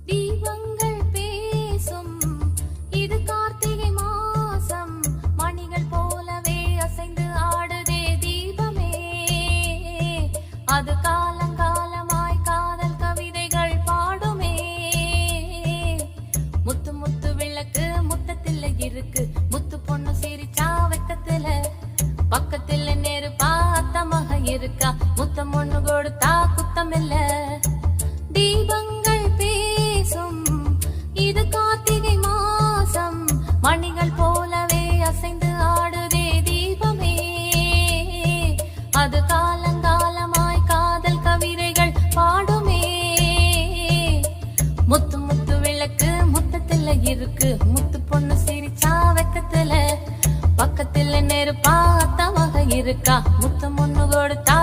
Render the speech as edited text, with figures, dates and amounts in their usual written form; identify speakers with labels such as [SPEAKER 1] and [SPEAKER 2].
[SPEAKER 1] தீபங்கள் பேசும் இது கார்த்திகை மாசம் மணிகள் போலவே அசைந்து ஆடுதே தீபமே அது காலங்காலமாய் காதல் கவிதைகள் பாடுமே முத்து முத்து விளக்கு முத்தத்தில் இருக்கு முத்து பொண்ணு சிரிச்சா வெக்கத்துல பக்கத்துல நெருப்பா அத்தமாக இருக்கா முத்தம் ஒண்ணு கொடுத்தா குத்தமில்ல தீபங்கள் பேசும் இது கார்த்திகை மாசம் மணிகள் போலவே அசைந்து ஆடுதே தீபமே அது காலங்காலமாய் காதல் கவிதைகள் பாடுமே முத்து முத்து விளக்கு முத்தத்துல இருக்கு முத்து பொண்ணு சிரிச்சா வெக்கத்துல பக்கத்துல நெருப்பா அத்தமாக இருக்கா முத்தம் ஒண்ணு கொடுத்தா